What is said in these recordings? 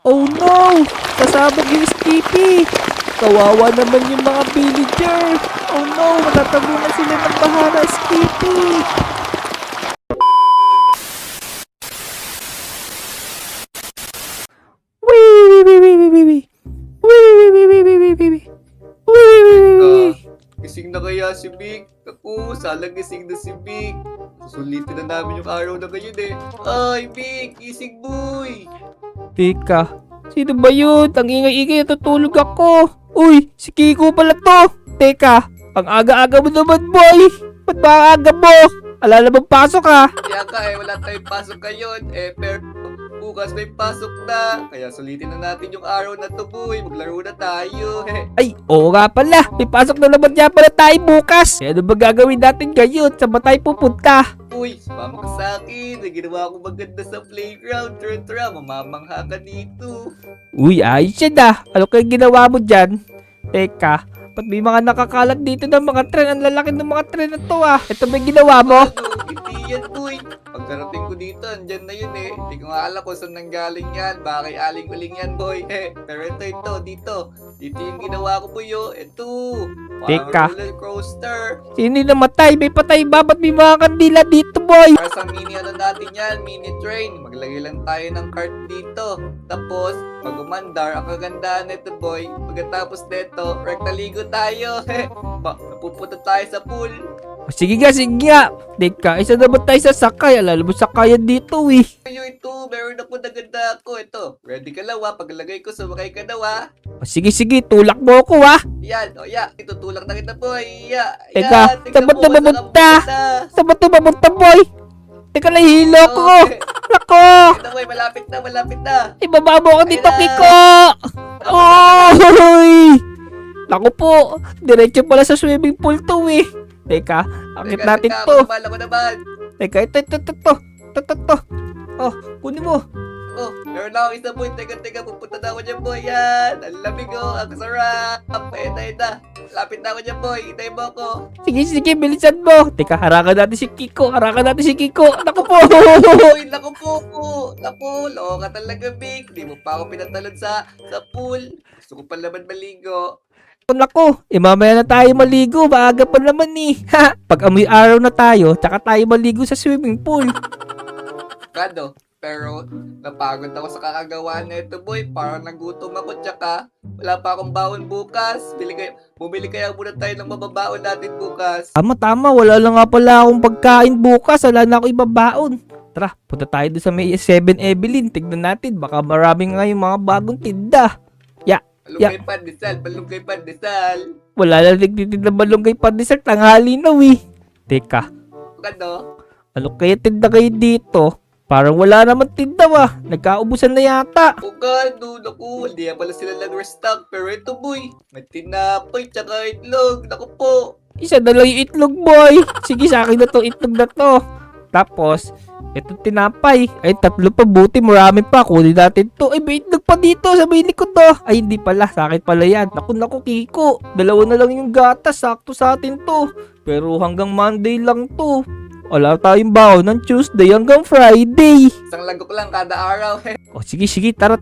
Oh no! Sasabog yung Skippy! Kawawa naman yung mga villager! Oh no! Matatabunan sila ng bahana, Skippy! Wee! Wee! Wee! Wee! Wee! Wee! Wee! Wee! Wee! Wee! Wee! Wee! Wee! Wee! Gising na kaya si Vic? Ako, salang gising na si Vic. Susulitin na namin yung araw na ngayon eh. Ay, Vic! Gising boy! Teka, sino ba yun? Ang ingay-ingay, natutulog ako. Uy, si Kiko pala to. Teka, ang aga-aga mo naman, boy. Ba't ba ang aga mo? Alala bang pasok ha? Kaya ka eh, wala tayong pasok ngayon. Pero bukas may pasok na. Kaya sulitin na natin yung araw na to, boy. Maglaro na tayo. Ay, oo nga pala. May pasok na naman niya pala tayo bukas. Kaya ano ba gagawin natin ngayon? Saan ba tayo pupunta? Uy, sumama ka sa akin. May ginawa ko maganda sa playground. Tara, mamamangha ka dito. Uy, ayos yan ah. Ano kaya ginawa mo dyan? Teka, ba't may mga nakakalat dito ng mga tren? Ang lalaki ng mga tren na to ah. Ito ba yung ginawa mo? Ano? Hindi yan, boy. Pagkarating ko dito, andyan na yun eh. Hindi ko nga alam kung saan nanggaling yan. Baka kay aling-uling yan, boy. Pero ito, dito. Dito yung ginawa ko, boy, oh. Ito. Teka. Roller coaster. Sino yung namatay? May patay ba? Ba't may mga kandila dito, boy? Para sa mini ano natin yan, mini train. Maglagay lang tayo ng cart dito. Tapos, pag umandar, ang kagandahan nito, boy. Pagkatapos nito, rektaligo tayo. Napupunta tayo sa pool. O, sige nga, sige nga. Teka, isa naman tayo sa sakay. Alala mo sakayan dito eh. Ayo ito, meron ako na ganda ako. Ito, ready ka lang, paglagay ko, sumakay ka daw, ha. O, sige, sige. Tulak mo ako ha. Yan, o ya, itutulak na kita, boy. Ya, Teka, saan ba ito mapunta? Saan ba ito mapunta, boy? Teka, nahihilo ko. Nako. Ito, boy, malapit na. Ibaba mo ako dito, Ayun na. Kiko. Oy! Naku po. Diretso pala sa swimming pool to eh. Teka, akit natin to. Ako naman. Teka, ito. Oh, kunin mo. Oh, meron na akong isa, boy. Teka, pupunta na ako dyan, boy. Yan, ang lamig, oh. Ang sarap. Ito. Lapit na ako dyan, boy. Itay mo ako. Sige, bilisan mo. Teka, harangan natin si Kiko. Naku po. Uy, naku po. Naku, loko ka talaga, Vic. Di mo pa ako pinatalon sa pool. Gusto ko pa naman maligo. Naku, mamaya na tayo maligo. Maaga pa naman eh. Ha? Pag amoy araw na tayo, tsaka tayo maligo sa swimming pool. Kado, pero napagod ako sa kakagawa na ito, boy. Parang nagutom ako, tsaka wala pa akong baon bukas. Bumili kaya muna tayo ng mababaon natin bukas. Tama. Wala lang nga pala akong pagkain bukas. Wala na ako ibabaon. Tara, punta tayo doon sa may 7 Evelyn. Tignan natin. Baka maraming nga yung mga bagong tinda. Balunggay pandesal. Wala na nagtitinda malunggay pa dessert. Tanghali na eh. Teka, Kado, ano kaya tinda kayo dito? Parang wala naman tinda ba? Nagkaubusan na yata. Kado, naku, hindi pala sila nag-restock. Pero ito, boy, may tinapay tsaka itlog. Naku po. Isa na lang yung itlog, boy. Sige, sa akin na to, itlog na to. Tapos, ito tinapay. Ay, 3 pa, buti. Marami pa. Kunin natin to. Ay, may itlog pa dito. Sabihin ko to. Ay, hindi pala. Sa akin pala yan. Naku, Kiko. 2 na lang yung gatas. Sakto sa atin to. Pero hanggang Monday lang to. Wala tayong baon ng Tuesday hanggang Friday. Isang lagok lang kada araw. O, sige. Tara.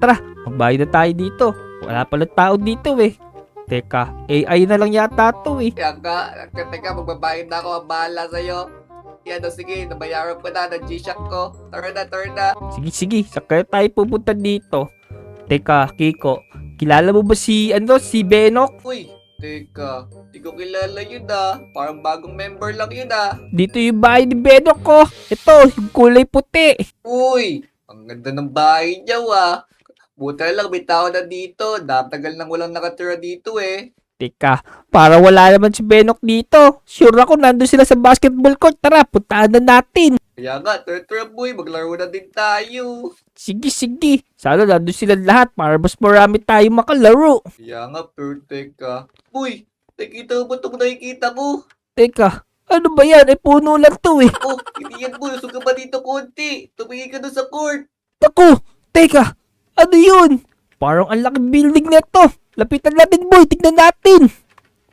Magbayad na tayo dito. Wala pala tao dito eh. Teka, AI na lang yata to eh. Teka, magbabayad na ako. Ang bahala sa'yo. Yan, sige, nabayaran ko na ng G-Shock ko. Tara na. Sige. Saka tayo pupunta dito. Teka, Kiko. Kilala mo ba si Benok? Uy, teka. Di ko kilala yun Parang bagong member lang yun Dito yung bahay ni Benok ko. Ito, yung kulay puti. Uy, ang ganda ng bahay niya Buti lang, may tao na dito. Tagal nang walang nakatira dito eh. Teka, para wala naman si Benok dito. Sure ako nandun sila sa basketball court. Tara, puntaan na natin. Kaya nga, tara boy, maglaro na din tayo. Sige. Sana nandun sila lahat para mas marami tayong makalaro. Kaya nga, pero teka. Uy, nakikita mo ba itong nakikita ko? Teka, ano ba yan? Ay, puno lang to eh. Oh, hindi yan boy, usog ka pa dito konti. Tumingin ka doon sa court. Naku, teka, ano yun? Parang ang laking building na to. Lapitan natin, boy. Tignan natin.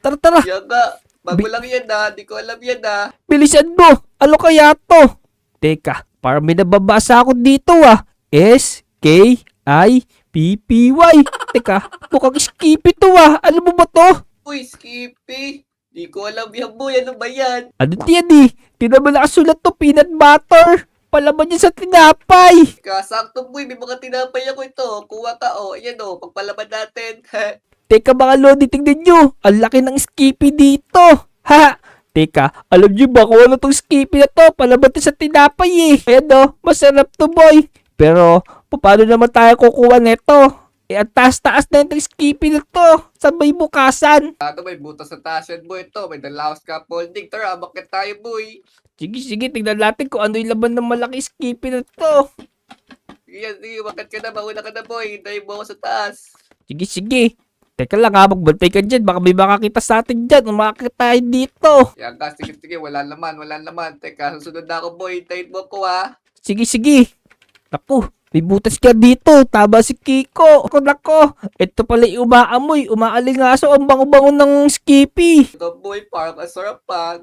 Tara. Kaya nga, bago lang yan di ko alam yan Bilisan mo. Ano kaya to? Teka, parang may nababasa ako dito S-K-I PPY. Teka, mukhang Skippy to Alam mo ba to? Uy, Skippy. Di ko alam yan, boy. Ano ba yan? Ano yan Tinan mo nakasulat to, peanut butter. Palaman niya sa tinapay. Kasakto, boy. May mga tinapay ako ito. Kuha ka, oh. Ayan, oh. Pagpalaman natin. Teka mga Lodi, tingnan nyo. Ang laki ng Skippy dito. Ha? Teka, alam nyo ba kung ano tong Skippy na to? Palaman to sa tinapay Ayan masarap to boy. Pero, paano naman tayo kukuha nito? Ang taas-taas na itong Skippy na to. Sabay bukasan. Ano, may butas sa taas yan, boy. Ito, may dalawas ka folding. Tara, bakit tayo, boy? Sige, tingnan natin kung ano yung laman ng malaki Skippy na to. Sige, bakit ka na? Mauna ka na, boy. Hintayin mo ako sa taas. Sige. Teka lang magbantay ka dyan. Baka may makakita sa atin dyan. Umakit tayo dito. Yan ka, sige. Wala naman. Teka, susunod na ako, boy. Hintayin mo ko, Sige. Naku, may butas ka dito. Tama si Kiko. Nako. Ito pala yung umaamoy. Umaalingaso ang bango-bango ng Skippy. Ito, boy. Parang ang sarap pa.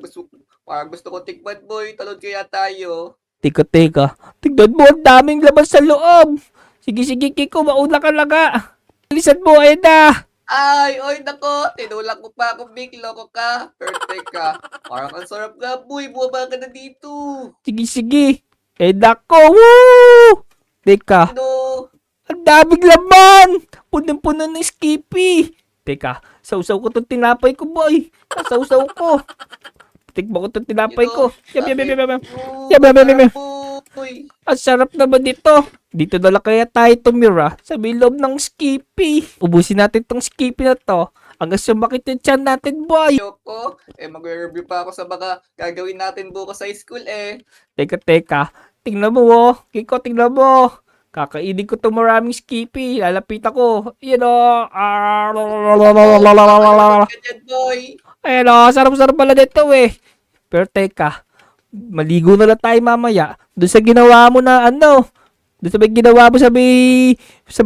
Parang gusto ko tikman, boy. Talon kaya tayo. Teka. Tignan mo, ang daming laman sa loob. Sige, Kiko. Mauna ka lang Bilisan mo, ayun na. Ay, oy, nako. Tinulak mo pa ako, Big. Loko ka. Perfect ka. Parang ang sarap nga, boy. Buwaba ka na dito. Sige. Nako. Woo! Teka. Ano? Ang daming laman! Punong-puno ng Skippy. Teka, sausaw ko itong tinapay ko, boy. Sausaw ko. Tikman ko itong tinapay ko. Yum. Boy. Ang sarap naman dito. Dito na lang kaya tayo tumira sa may loob ng Skippy. Ubusin natin tong Skippy na to. Hanggang sumakit yung tiyan natin, boy. Yoko, mag-review pa ako sa mga gagawin natin bukas sa school, Teka. Tingnan mo, Kiko, tingnan mo. Kakainin ko itong maraming Skippy. Lalapit ako. Ganyan, boy. Sarap-sarap pala dito Pero teka, maligo na lang tayo mamaya. Doon sa ginawa mo na doon sa may ginawa mo sa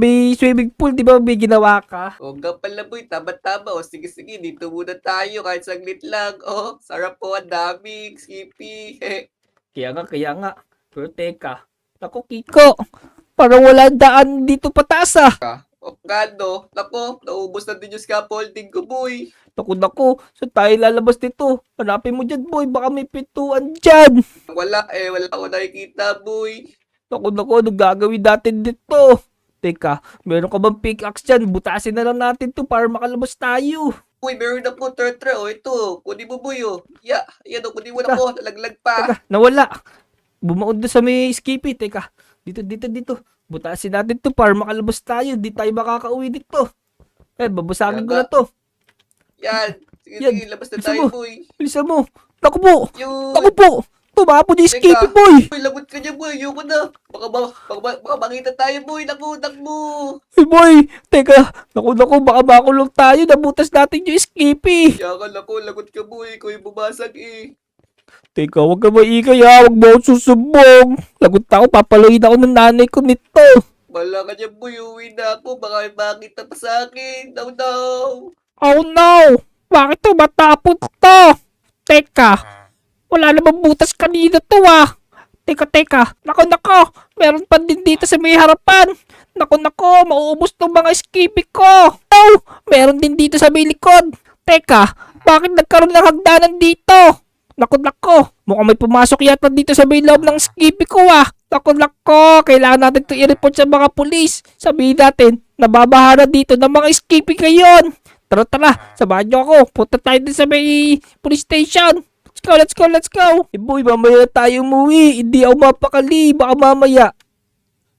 may swimming pool, di ba may ginawa ka? O nga pala, boy. Tama. O sige, dito muna tayo kahit saglit lang. O, sarap po. Ang daming Skippy. Kaya nga. Pero teka, naku Kiko, parang wala daan dito pataas O gano? Nako, naubos na din yung scaffolding ko, boy. Naku, saan tayo lalabas dito? Hanapin mo dyan, boy, baka may pintuan dyan. Wala ako nakikita, boy. Naku, anong gagawin natin dito? Teka, meron ka bang pickaxe dyan? Butasin na lang natin to para makalabas tayo. Uy, meron na po, Tertre. O, ito. Kunin mo, boy, o. Yan, o. Kunin mo na po. Nalaglag pa. Teka, nawala. Bumaon doon sa may Skippy. Teka, dito. Butasin natin to para makalabas tayo. Di tayo makakauwi dito. Babasagin ko na to. Yan. Yan. Sige, labas na Bilisan tayo, mo. boy. Bilisan mo. Naku po. Yun. Tumapon yung Skippy, Teka. boy. Uy, lagot ka niya, boy. Ayoko na. Baka makita tayo, boy. Naku, takbo. Hey, boy. Teka, naku, baka makulong tayo. Nabutas natin yung Skippy. Kaya ka, lagot ka, boy. Ikaw yung bumasag, Teka, huwag ka maingay Huwag mo akong susubong. Lagot ako, papaluin ako ng nanay ko nito. Wala ka niya, boy. Uwi na ako. Baka may makita pa sa akin. No. Oh no! Bakit to matapot to? Teka, wala namang butas kanina to Teka. Nako. Meron pa din dito sa may harapan. Nako, mauubos tong mga Skippy ko. No! Meron din dito sa may likod. Teka, bakit nagkaroon ng hagdanan dito? Nako, mukhang may pumasok yata dito sa may loob ng Skippy ko Nako, kailangan natin ito i-report sa mga pulis. Sabihin natin, nababaha na dito ng mga Skippy ngayon. Tara, samahan niyo ako. Punta tayo din sa may police station. Let's go. Boy, mamaya tayo umuwi. Hindi ako mapakali. Baka mamaya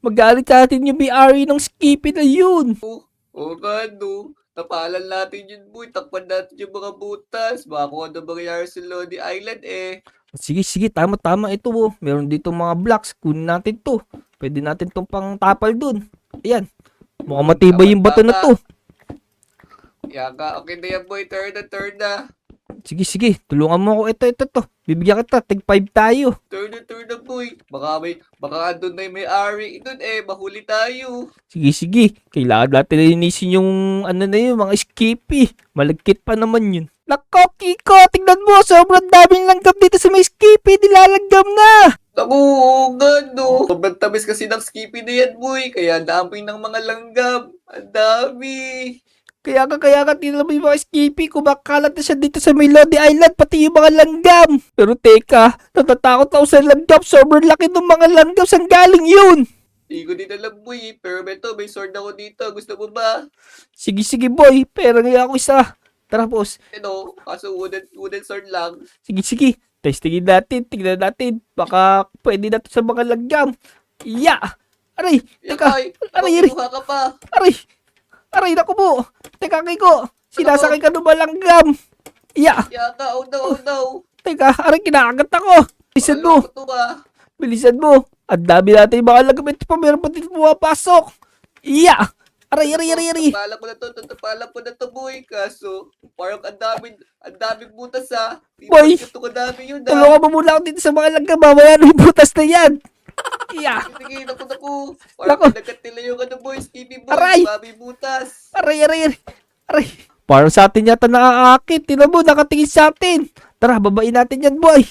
magalit natin yung may-ari ng Skippy na yun. O nga, no. Tapalan natin yun, boy. Takpan natin yung mga butas. Baka kung ano mangyayari sa Lodi Island, Sige, tama. Ito meron dito mga blocks. Kunin natin to. Pwede natin tong pang tapal dun. Ayan. Mukhang matibay yung bato na to. Yaga, okay na yan, boy. Turn na. Sige. Tulungan mo ako. Ito. Bibigyan kita. Tig 5 tayo. Turn na, boy. Baka andun na yung may-ari. Doon, mahuli tayo. Sige. Kailangan natin linisin yung mga Skippy. Malagkit pa naman yun. Nako, Kiko, tingnan mo. Sobrang daming langgam dito sa may Skippy. Nilalanggam na. Naku, gano. Sobrang tamis kasi ng Skippy na yan, boy. Kaya dami ng mga langgam. Ang dami. Kaya ka, tingnan mo yung mga Skippy. Kumakalat na siya dito sa may Lodi Island, pati yung mga langgam. Pero teka, natatakot ako sa langgam. Sobrang laki ng mga langgam. Saan galing yun? Hindi ko din alam, boy. Pero beto, may sword ako dito. Gusto mo ba? Sige, boy. Pera nga ako isa. Tara, boss. Ano, kaso wooden sword lang. Sige. Testingin natin. Tingnan natin. Baka pwede na to sa mga langgam. Yeah! Aray! Teka! Aray! Makuha ka pa. Aray! Naku po! Teka, Kiko! Sinasakay ka ng mga langgam! Yeah! Yata, oh no. Teka! Aray! Kinakagat ako! Bilisan mo! Ano ko ba? Bilisan mo! Ang dami natin yung mga langgam. Ito pa, meron pa dito pumapasok! Yeah! Aray! Pala ko na to, boy. Kaso, parang ang daming butas, ha. Boy! Ito kadami yun, ha. Tulungan mo muna ako dito sa mga langgam. Mamaya na yung butas na yan! Yeah! Sige, naku. Parang Naku. pinagat nila yung boy, Skippy boy. Aray! Babi butas. Aray! Parang sa atin yata naaakit. Tingnan mo, nakatingin sa atin. Tara, babain natin yan, boy.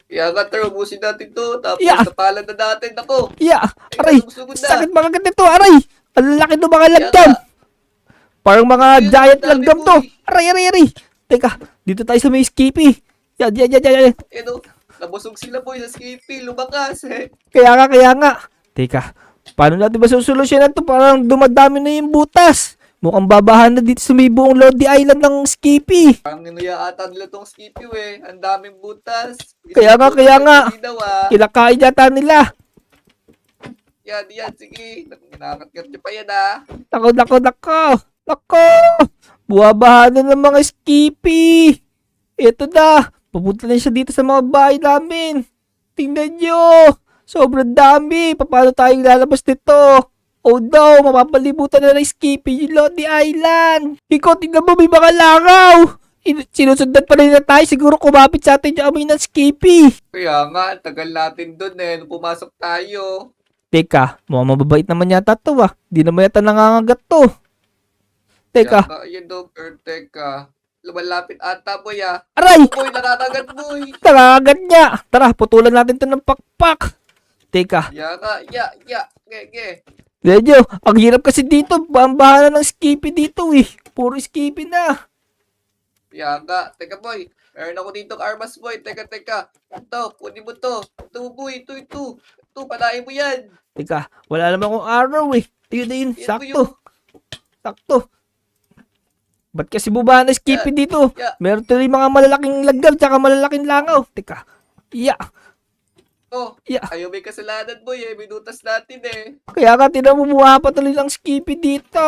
Kaya nga, tara, ubusin natin to. Tapos, Yeah. tapalan na natin. Ako. Yeah! Aray! Sugod na. Sakit mga ganito, aray! Ang laki ng mga langgam! Parang mga Ayun, giant ang dami, langgam to! boy. Aray! Teka, dito tayo sa may Skippy. Yan. Nabusog sila, boy, sa Skippy. Lumakas, eh. Kaya nga. Teka, paano natin ba susolusyonan to? Parang dumadami na yung butas. Mukhang babahan na dito sa may buong Lodi Island ng Skippy. Parang ninuya ata nila tong Skippy, eh. Ang daming butas. Kaya nga. Daw, ah. Kinakain yata nila. Yan, sige. Nakakatkat niyo pa yan, ah. Nako! Buwabahan na ng mga Skippy. Ito na. Pupunta na siya dito sa mga bahay namin. Tingnan nyo. Sobrang dami. Paano tayong lalabas nito? Oh no, mapapalibutan na ng Skippy yung Lodi Island. Ikaw, tingnan mo, may mga langaw. Sinusundan pa rin na tayo. Siguro kumapit sa atin yung amoy ng Skippy. Kaya nga, tagal natin dun, eh. Nung pumasok tayo. Teka, mukhang mababait naman yata to ah. Di naman yata nangangagat to. Teka, Yan daw, pero teka. Lumalapit ata, boy, ah. aray! Boy, nakakagat, boy. Nangangagat niya. Tara, putulan natin to ng pakpak. Teka, Ge. medyo, ang hirap kasi dito. Bambahan ng Skippy dito eh. Puro Skippy na. Teka, boy. Meron ako dito armas, boy. Teka. Ito, kunin mo to. Ito, boy. Ito. Panahin mo yan. Teka, wala naman akong arrow eh. Ayun. Sakto. Ba't kasi bubahan ng Skippy dito? Yeah. Meron tuloy mga malalaking langgam tsaka malalaking langaw. Teka, Oh, Yeah. ayaw may kasalanan, boy, eh. Minutas natin, eh. kaya ka tinamumuha pa tuloy ng Skippy dito.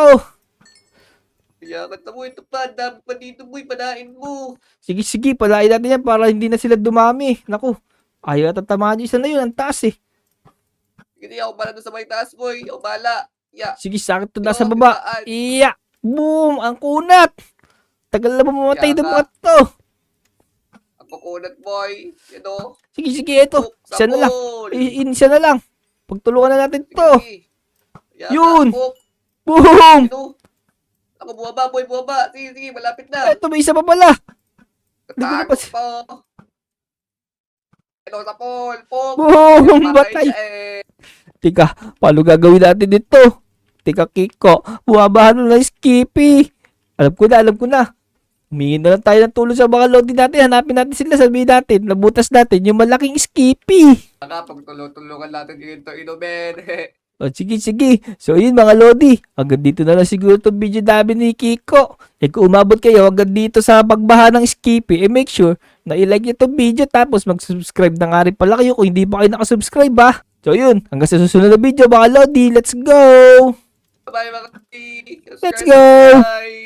Kaya ka mo, ito pa. Ang dami pa dito, boy. Panahin mo. Sige, palain natin yan para hindi na sila dumami. Naku, ayaw at tatamaan yung isa na yun. Ang taas eh. Hindi ako pala doon sa may taas, boy. Ako bala. Sige, sakit to nasa baba. Boom! Ang kunat! Tagal na ba mamatay ng mga to? Ang kukunat, boy. Sige, ito. Isa na lang. Isa na lang. Pagtulungan na natin to. Yun. Boom! Ako, buwaba, boy, buwaba. Sige, malapit na. Ito, may isa pa pala. Hindi ko Tago napas- pa. Sa pole. Boom! Batay. Tika, paano gagawin natin dito? Tika, Kiko. Buwabahan mo na yung Skippy. Alam ko na. Humingi na lang tayo ng tulong sa mga lodi natin. Hanapin natin sila. Sabihin natin. Nabutas natin yung malaking Skippy. Pagtulungan natin dito, inumin. O, sige. So, yun mga lodi. Hanggang dito na lang siguro itong video namin ni Kiko. Kung umabot kayo hanggang dito sa pagbaha ng Skippy, make sure na i-like nyo itong video. Tapos, mag-subscribe na nga rin pala kayo kung hindi pa kayo nakasubscribe ha. So, yun. Hanggang sa susunod na video mga lodi. Let's go! Bye, mga kapatid. Let's go! Bye!